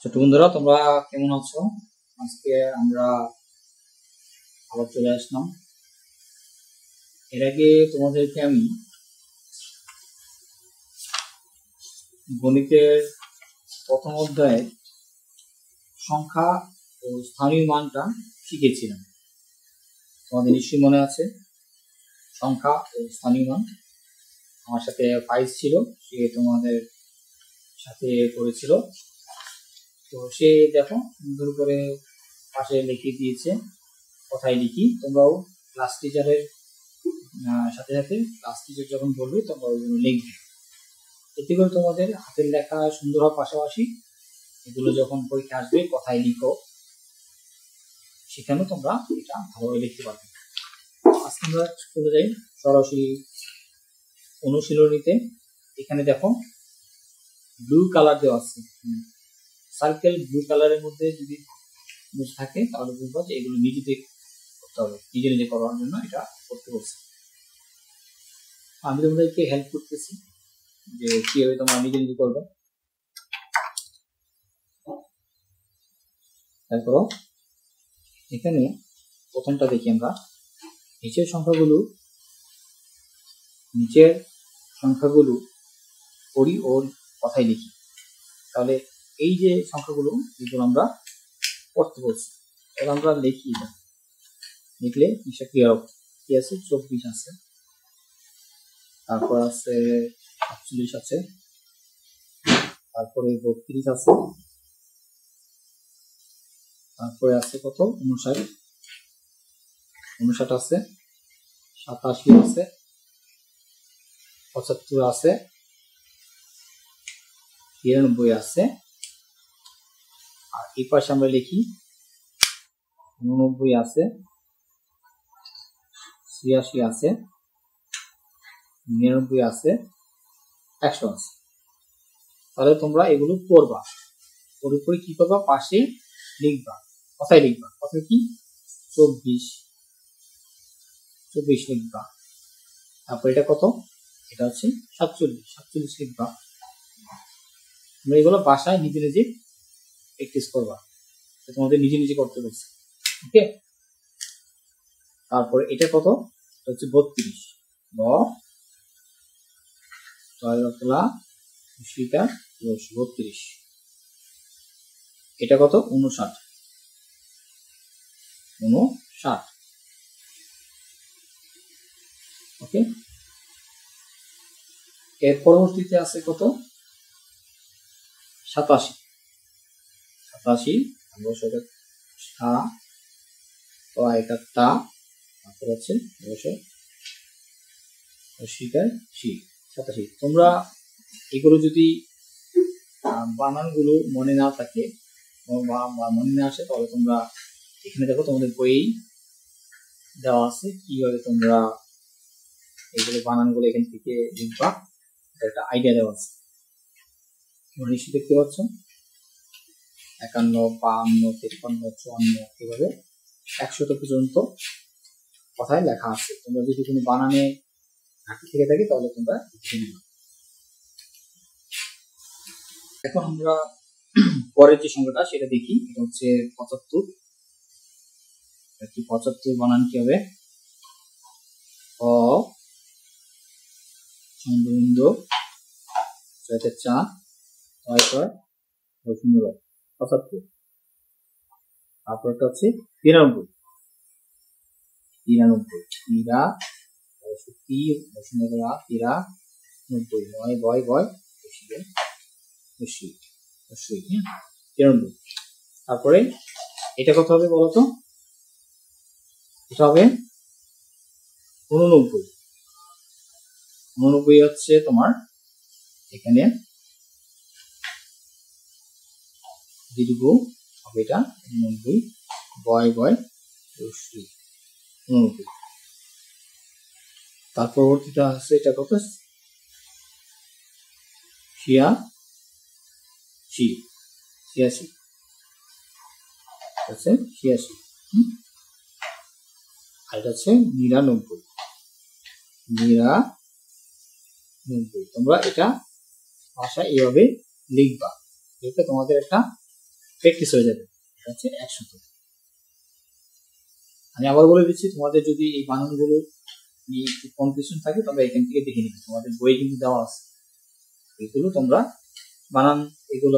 ছোট বন্ধুরা, তোমরা কেমন আছো? আজকে আমরা আবার চলে আসলাম। এর আগে তোমাদেরকে আমি গণিতের প্রথম অধ্যায়ে সংখ্যা ও স্থানীয় মানটা শিখেছিলাম। তোমাদের নিশ্চয়ই মনে আছে সংখ্যা ও স্থানীয় মান। আমার সাথে ফাইজ ছিল, সে তোমাদের সাথে করেছিল। তো সে দেখো সুন্দর করে পাশে লিখে দিয়েছে, কথায় লিখি। তোমরাও ক্লাস টিচারের সাথে সাথে ক্লাস টিচার যখন বলবে তোমরা ওইগুলো লিখবে, এতে করে তোমাদের হাতের লেখা সুন্দর হওয়ার পাশাপাশি এগুলো যখন পরীক্ষা আসবে কথায় লিখো, সেখানেও তোমরা এটা ভালোভাবে লিখতে পারবে। আজকে আমরা চলে যাই সরাসরি অনুশীলনীতে। এখানে দেখো ব্লু কালার দেওয়া আছে, সার্কেল ব্লু কালারের মধ্যে যদি থাকে তাহলে বুঝবো যে এগুলো নিজে করতে হবে, নিজে নিজে করার জন্য এটা করতে বলছে। আমি তোমাদেরকে হেল্প করতেছি যে কিভাবে তোমরা নিজে নিজে করবে। তারপর এখানে প্রথমটা দেখি আমরা, নিচের সংখ্যাগুলো পড়ি ও কথায় লিখি। তাহলে এই যে সংখ্যাগুলো যেগুলো আমরা পড়তে বলছি, এবার আমরা লিখি। লিখলে হিসাব ক্লিয়ার হবে। কি আছে? 24 আছে, তারপর আছে 48 আছে, তারপরে 32 আছে, তারপরে আছে কত? 59 আছে, 87 আছে, 75 আছে, 93 আছে। আর এই পাশে আমরা লিখি 89 আছে, 86 আছে, 99 আছে, 100 আছে। তাহলে তোমরা এগুলো পড়বা, পরে কি করবা? পাশে লিখবা, কথায় লিখবা। কথা কি? 24 লিখবা। তারপর এটা কত? এটা হচ্ছে 47 লিখবা। তোমরা এগুলো বাসায় নিজে নিজে প্র্যাকটিস করবা, তোমাদের নিজে নিজে করতে বলছে। ওকে, তারপরে এটা কত? এটা হচ্ছে 32। 32। এটা কত? 59। ওকে, এর পরবর্তীতে আছে কত? 87। তারপর হচ্ছে 87। তোমরা এগুলো যদি বানানগুলো মনে না থাকে বা মনে না আসে, তাহলে তোমরা এখানে দেখো তোমাদের বই দেওয়া আছে কিভাবে তোমরা এগুলো বানানগুলো এখান থেকে লিখবা, একটা আইডিয়া দেওয়া আছে। তোমরা নিশ্চয়ই দেখতে পাচ্ছ 51, 52, 53, 54 এভাবে 100 পর্যন্ত কথায় লেখা আছে। তোমরা যদি কোনো বানানে ঘাটতি থেকে থাকে তাহলে তোমরা লিখে নিবে। এখন আমরা পরের যে সংখ্যাটা সেটা দেখি। এটা হচ্ছে 75। 75 বানান কি হবে? অ চন্দ্রবিন্দু 4 75। তারপরটা হচ্ছে 93। 93। তারপরে এটা কত হবে বলতো? এটা হবে 89। 89 হচ্ছে তোমার এখানে দীর্ঘ হবে, এটা 89। 89। তার পরবর্তীটা আছে এটা কত? 86। আছে 86। আর এটা হচ্ছে 99। তোমরা এটা ভাষায় এইভাবে লিখবা, লিখে তোমাদের একটা প্র্যাকটিস হয়ে যাবে। এটা হচ্ছে 100। আমি আবার বলে দিচ্ছি, তোমাদের যদি এই বানানগুলো নিয়ে একটু কনফিউশন থাকে তবে এখান থেকে দেখে নিবে, তোমাদের বই কিন্তু দেওয়া আছে, এগুলো তোমরা বানান, এগুলো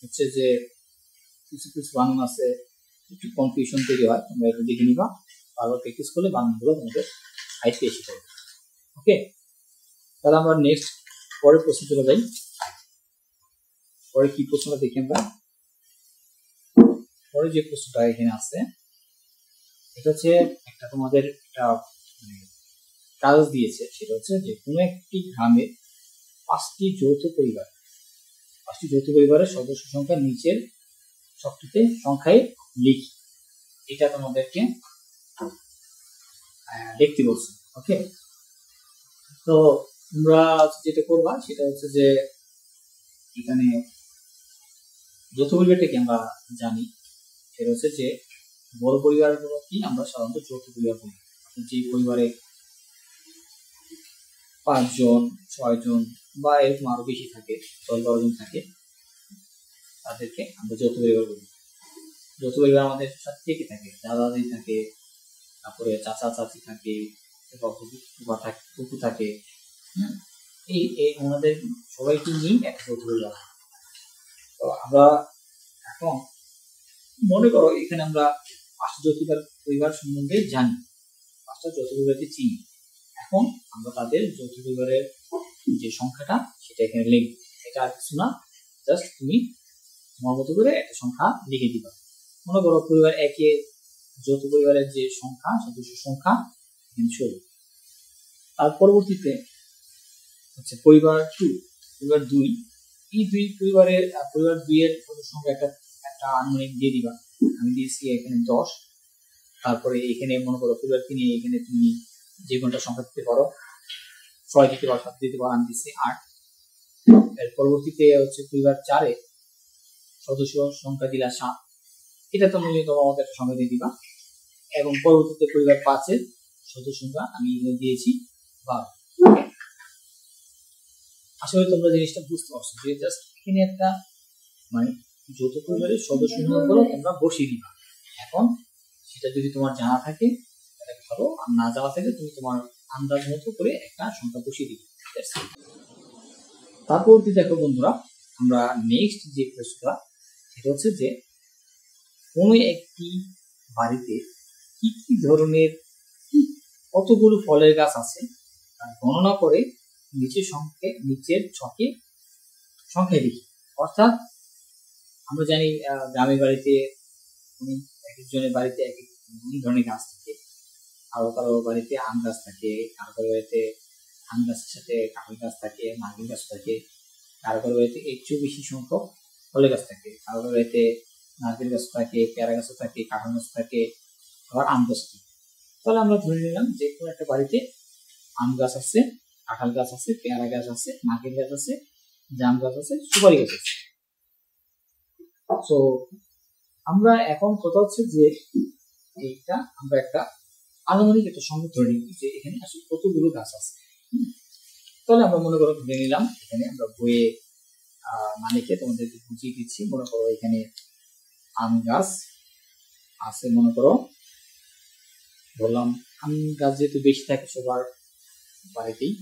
হচ্ছে যে কিছু কিছু বানান আছে একটু কনফিউশন তৈরি হয়, তোমরা একটু দেখে নিবা, বারবার প্র্যাকটিস করলে বানানগুলো তোমাদের আইতে এসে পড়বে। ওকে, তাহলে আমরা নেক্সট পরের প্রশ্ন চলে যাই। পরে কি প্রশ্নটা দেখি আমরা, পরে যে প্রশ্নটা এখানে আছে এটা হচ্ছে একটা তোমাদের একটা কাজ দিয়েছে, সেটা হচ্ছে যে কোনো একটি গ্রামে 5টি যৌথ পরিবার, 5টি যৌথ পরিবারের সদস্য সংখ্যা নিচের সবটিতে সংখ্যায় লিখি, এটা তোমাদেরকে দেখতে বলছি। ওকে, তো তোমরা যেটা করবা সেটা হচ্ছে যে এখানে যৌথ পরিবারটাকে আমরা জানি, সেটা হচ্ছে যে বড় পরিবারগুলো কি আমরা সাধারণত যৌথ পরিবার বলি, যে পরিবারে 5 জন 6 জন বা এরকম আরো বেশি থাকে, 10-12 জন থাকে, তাদেরকে আমরা যৌথ পরিবার বলি। যৌথ পরিবার আমাদের সাথে কে থাকে, দাদা দাদি থাকে, তারপরে চাচা চাচি থাকে, ফুফু থাকে, এই আমাদের সবাইকে নিয়ে একটা যৌথ পরিবার। তো আমরা এখন মনে করো এখানে আমরা 5টা যৌথ পরিবার সম্বন্ধে জানি, 5টা যৌথ পরিবারকে চিনি, এখন আমরা তাদের যৌথ পরিবারের যে সংখ্যাটা সেটা এখানে লিখব। এটা আর কিছু না, জাস্ট তুমি তোমার মতো করে একটা সংখ্যা লিখে দিবা। মনে করো পরিবার 1-এর যৌথ পরিবারের যে সংখ্যা, সদস্য সংখ্যা এখানে 16। তার পরবর্তীতে হচ্ছে পরিবার 2, এই পরিবার 2 এর সদস্য সংখ্যা একটা আনুমানিক দিয়ে দিবা। আমি দিয়েছি এখানে 10। তারপরে এখানে মনে করো পরিবার 3, এখানে তুমি যে কোনটা সংখ্যা দিতে পারো, 6 দিতে পারো, 7 দিতে পারো, আমি দিচ্ছি 8। এর পরবর্তীতে হচ্ছে পরিবার 4 এর সদস্য সংখ্যা দিলা 7, এটা তুমি আমাদের একটা সংখ্যা দিয়ে দিবা। এবং পরবর্তীতে পরিবার 5 এর সদস্য সংখ্যা আমি এখানে দিয়েছি 12। আসলে তোমরা জিনিসটা বুঝতে পারছো যে জাস্ট এখানে একটা মানে যৌথ পরিবারের সদস্য সংখ্যাগুলো তোমরা বসিয়ে দিবা। এখন সেটা যদি তোমার জানা থাকে তাহলে ভালো, আর না জানা থাকে তুমি তোমার আন্দাজ মতো করে একটা সংখ্যা বসিয়ে দিবে। তারপর দেখো বন্ধুরা, আমরা নেক্সট যে প্রশ্নটা সেটা হচ্ছে যে কোনো একটি বাড়িতে কি কি ধরনের কতগুলো ফলের গাছ আছে গণনা করে নিচের ছকে সংখ্যায় লিখি। অর্থাৎ আমরা জানি গ্রামের বাড়িতে এক একজনের বাড়িতে এক এক ধরনের গাছ থাকে, কারো বাড়িতে আম গাছ থাকে, কারো বাড়িতে আম গাছের সাথে কাঁঠাল গাছ থাকে, নারকেল গাছ থাকে, কারো বাড়িতে এর চেয়েও বেশি সংখ্যক ফলের গাছ থাকে, কারো বাড়িতে নারকেল গাছ থাকে, পেয়ারা গাছ থাকে, কাঁঠাল গাছ থাকে, আবার আম গাছ থাকে। তাহলে আমরা ধরে নিলাম যে কোনো একটা বাড়িতে আম গাছ আছে, কাঁঠাল গাছ আছে, পেয়ারা গাছ আছে, নারকেল গাছ আছে, জাম গাছ আছে, সুপারি গাছ আছে। তো আমরা এখন কথা হচ্ছে যে এইটা আমরা একটা আনুমানিক একটা সংখ্যা ধরে নিই যে এখানে আসলে কতগুলো গাছ আছে। তাহলে আমরা মনে করো ধরে নিলাম, এখানে আমরা বইয়ে মানেকে তোমাদেরকে বুঝিয়ে দিচ্ছি। মনে করো এখানে আম গাছ আছে, মনে করো বললাম আম গাছ যেহেতু বেশি থাকে সবার বাড়িতেই,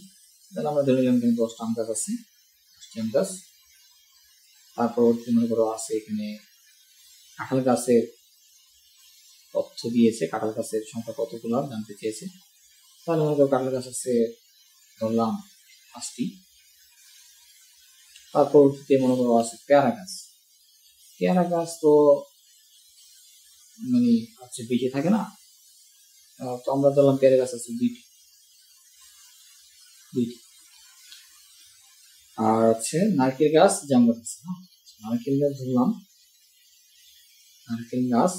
তাহলে আমরা ধরে নিলাম এখানে 10টা আম গাছ আছে, 10টি আম গাছ। তারপর মনে করো আছে এখানে কাঁঠাল গাছের তথ্য দিয়েছে, কাঁঠাল গাছের সংখ্যা কতগুলো জানতে চেয়েছে। তাহলে মনে করো কাঁঠাল গাছ আছে ধরলাম 5টি। তারপর মনে করো আছে পেয়ারা গাছ, পেয়ারা গাছ তো মানে হচ্ছে বেশি থাকে না, তো আমরা ধরলাম পেয়ারা গাছ আছে 2টি। আর হচ্ছে নারকেল গাছ, জাম গাছ আছে, নারকেল গাছ ধরলাম, নারকেল গাছ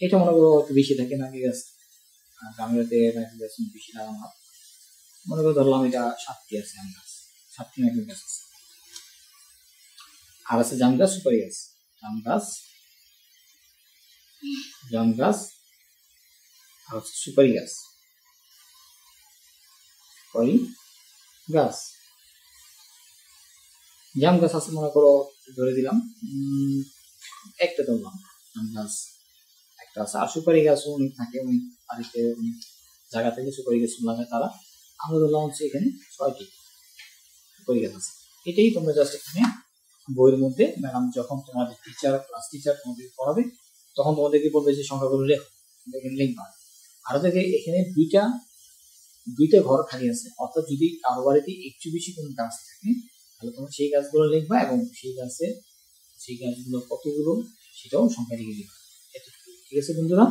এটা মনে করো একটু বেশি থাকে, নারকেল গাছ গ্রামেতে নারকেল গাছ বেশি লাগানো হয়। মনে করো ধরলাম এটা 7টি আছে আম গাছ, 7টি নারকেল গাছ আছে। আর আছে জাম গাছ, সুপারি গাছ, জাম গাছ আর হচ্ছে সুপারি গাছ। জাম গাছ আছে মনে করো, ধরে দিলাম একটা ধরলাম, জাম গাছ একটা আছে। আর সুপারি গাছও অনেক থাকে, অনেক বাড়িতে অনেক জায়গা থেকে সুপারি গাছ লাগায় তারা। আমরা ধরলাম হচ্ছে এখানে 6টি সুপারি গাছ আছে। এটাই তোমরা জাস্ট এখানে বইয়ের মধ্যে ম্যাডাম যখন তোমাদের ক্লাস টিচার তোমাদের পড়াবে তখন তোমাদেরকে বলবে যে সংখ্যাগুলো লেখো, এখানে লিখবা। আর দেখে এখানে দুইটা ঘর খালি আছে, অর্থাৎ যদি কারো বাড়িতে একটু বেশি কোনো গাছ থাকে তাহলে তোমরা সেই গাছগুলো লিখবা এবং সেই গাছগুলো কতগুলো সেটাও সংখ্যা লিখে দিবা। ঠিক আছে বন্ধুরা,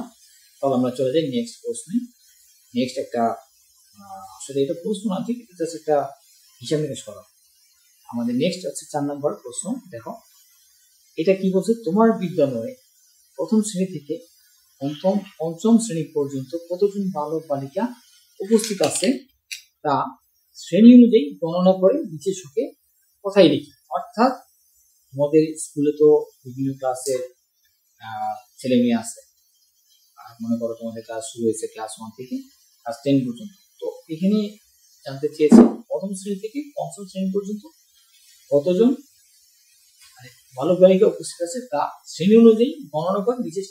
তাহলে আমরা চলে যাই নেক্সট প্রশ্নে। নেক্সট একটা আসলে এটা প্রশ্ন না, ঠিক এটা জাস্ট একটা হিসাব নিকাশ করা। আমাদের নেক্সট হচ্ছে 4 নম্বর প্রশ্ন। দেখো এটা কি বলছে, তোমার বিদ্যালয়ে প্রথম শ্রেণী থেকে পঞ্চম শ্রেণী পর্যন্ত কতজন বালক বালিকা উপস্থিত আছে তা শ্রেণী অনুযায়ী গণনা করে নিচের শোকে কথাই লিখি। অর্থাৎ তোমাদের স্কুলে তো বিভিন্ন ক্লাসের ছেলে মেয়ে আছে, আর মনে করো তোমাদের ক্লাস শুরু হয়েছে ক্লাস 1 থেকে ক্লাস 10 পর্যন্ত। তো এখানে জানতে চেয়েছে প্রথম শ্রেণী থেকে পঞ্চম শ্রেণী পর্যন্ত কতজন বালক বালিকা উপস্থিত আছে তা শ্রেণী অনুযায়ী গণনা করে নিচের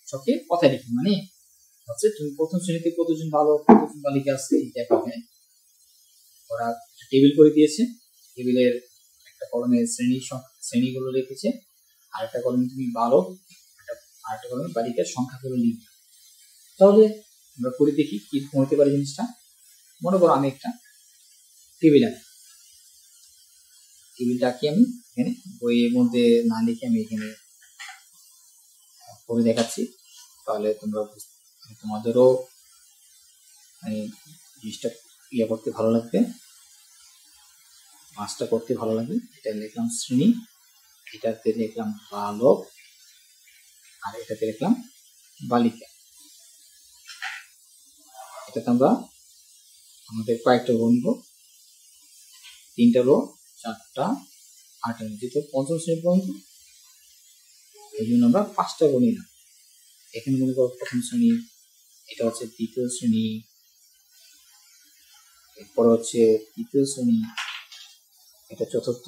শোকে কথা লিখি। মানে হচ্ছে তুমি প্রথম শ্রেণীতে কতজন বালক কতজন বালিকা আছে এই টাইপের ওরা টেবিল করে দিয়েছে। টেবিলের একটা কলমে শ্রেণীগুলো লিখেছে, আর একটা কলমে তুমি বালক, আর একটা কলমে বালিকার সংখ্যাগুলো লিখবে। তাহলে আমরা করে দেখি কিরকম হতে পারে জিনিসটা। মনে করো আমি একটা টেবিল আঁকি, টেবিলটা আঁকি আমি এখানে বইয়ের মধ্যে না লিখে আমি এখানে করে দেখাচ্ছি, তাহলে তোমাদেরও মানে জিনিসটা করতে ভালো লাগবে, মাছটা করতে ভালো লাগবে। এটা লিখলাম শ্রেণী, এটাতে লিখলাম বালক, আর এটাতে লিখলাম বালিকা। এটাতে আমরা আমাদের কয়েকটা রো নিব, 3টা রো, 4টা, 8টা, যেহেতু পঞ্চম শ্রেণী পর্যন্ত এই জন্য আমরা 5টা রো নিলাম। এখানে মনে করো প্রথম শ্রেণী, এটা হচ্ছে দ্বিতীয় শ্রেণী, এরপরে হচ্ছে তৃতীয় শ্রেণী, এটা চতুর্থ,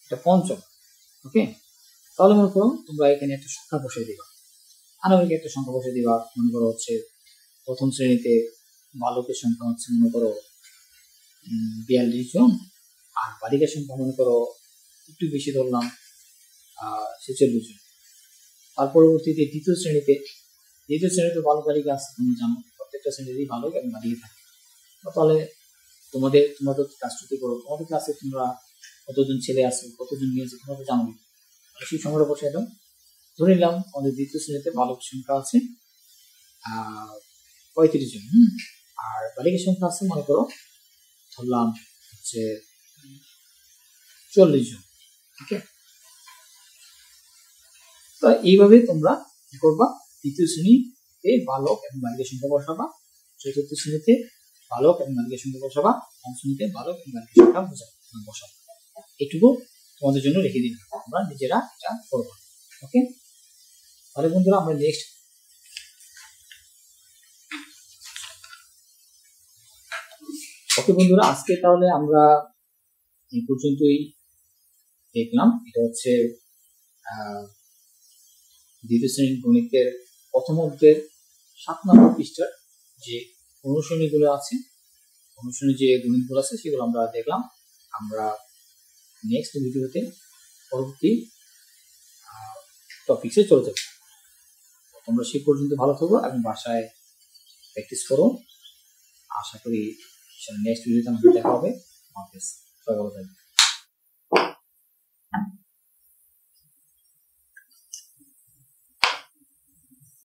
এটা পঞ্চম। ওকে, তাহলে মনে করো তোমরা এখানে একটা সংখ্যা বসিয়ে দিবা, আনুমানিক একটা সংখ্যা বসিয়ে দিবা। মনে করো হচ্ছে প্রথম শ্রেণীতে বালকের সংখ্যা হচ্ছে মনে করো 42 জন, আর বালিকার সংখ্যা মনে করো একটু বেশি ধরলাম 46 জন। তার পরবর্তীতে দ্বিতীয় শ্রেণীতে বালক বালিকা আছে, তুমি জানো প্রত্যেকটা শ্রেণীতেই বালক এবং বালিকা থাকে। তাহলে তোমরা তো ক্লাস 2 করো, তোমাদের ক্লাসে তোমরা কতজন ছেলে আছে কতজন মেয়ে আছে তোমরা তো জানো, সেই সংখ্যাটা বসিয়ে দাও। ধরে নিলাম আমাদের দ্বিতীয় শ্রেণীতে বালক সংখ্যা আছে 35 জন, আর বালিকার সংখ্যা আছে মনে করো ধরলাম হচ্ছে 40 জন। ওকে, তো এইভাবে তোমরা কি করবা, তৃতীয় শ্রেণীতে বালক এবং বালিকার সংখ্যা বসাবা, চতুর্থ শ্রেণীতে বালক এবং বালিকার সংখ্যা বসাবা, পঞ্চম শ্রেণীতে বালক এবং বালিকার সংখ্যা বসাবা। এটুকু তোমাদের জন্য রেখে দিন, তোমরা নিজেরা এটা করবা। ওকে, তাহলে বন্ধুরা আমরা নেক্সট বন্ধুরা আজকে তাহলে আমরা এই পর্যন্তই দেখলাম। এটা হচ্ছে দ্বিতীয় শ্রেণীর গণিতের প্রথম অধ্যায়ের 7 নম্বর পৃষ্ঠার যে অনুশীলনীগুলো আছে, অনুশীলনী যে গণিতগুলো আছে সেগুলো আমরা দেখলাম। আমরা নেক্সট ভিডিওতে পরবর্তী টপিকসে চলে যাব। তোমরা সেই পর্যন্ত ভালো থাকো এবং বাসায় প্র্যাকটিস করো। আশা করি নেক্সট ভিডিওতে আমাদের দেখা হবে। সবাই ভালো থাকবে।